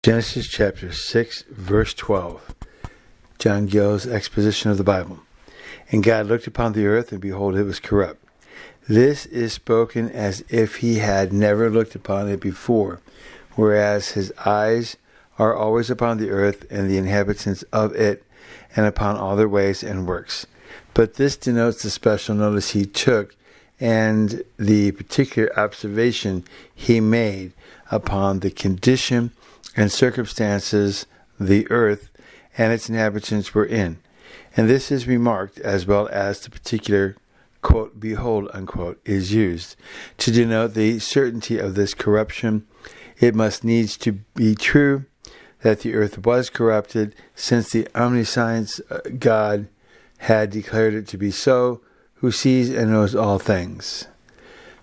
Genesis chapter 6, verse 12. John Gill's Exposition of the Bible. And God looked upon the earth, and behold, it was corrupt. This is spoken as if he had never looked upon it before, whereas his eyes are always upon the earth and the inhabitants of it, and upon all their ways and works. But this denotes the special notice he took and the particular observation he made upon the condition and circumstances the earth and its inhabitants were in. And this is remarked, as well as the particular, quote, behold, unquote, is used to denote the certainty of this corruption. It must needs to be true that the earth was corrupted, since the omniscience God had declared it to be so, who sees and knows all things.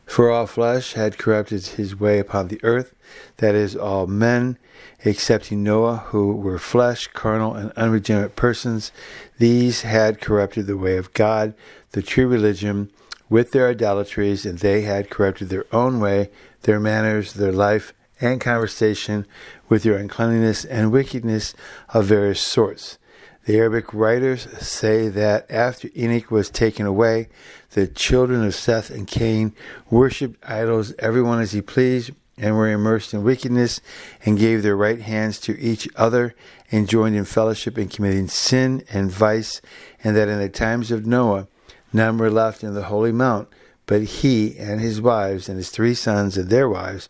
For all flesh had corrupted his way upon the earth, that is, all men, excepting Noah, who were flesh, carnal, and unregenerate persons. These had corrupted the way of God, the true religion, with their idolatries, and they had corrupted their own way, their manners, their life, and conversation, with their uncleanness and wickedness of various sorts. The Arabic writers say that after Enoch was taken away, the children of Seth and Cain worshipped idols, everyone as he pleased, and were immersed in wickedness, and gave their right hands to each other, and joined in fellowship in committing sin and vice, and that in the times of Noah none were left in the holy mount, but he and his wives and his 3 sons and their wives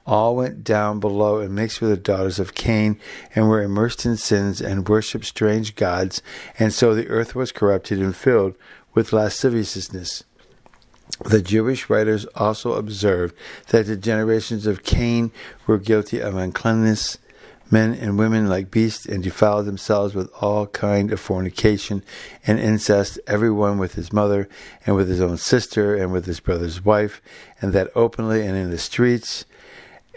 all went down below and mixed with the daughters of Cain, and were immersed in sins, and worshipped strange gods, and so the earth was corrupted and filled with lasciviousness. The Jewish writers also observed that the generations of Cain were guilty of uncleanness, men and women like beasts, and defiled themselves with all kind of fornication and incest, every one with his mother, and with his own sister, and with his brother's wife, and that openly and in the streets.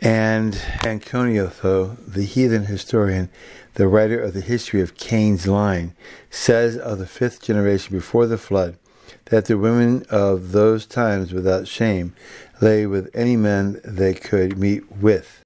And Antoniotho, the heathen historian, the writer of the history of Cain's line, says of the 5th generation before the flood, that the women of those times without shame lay with any men they could meet with.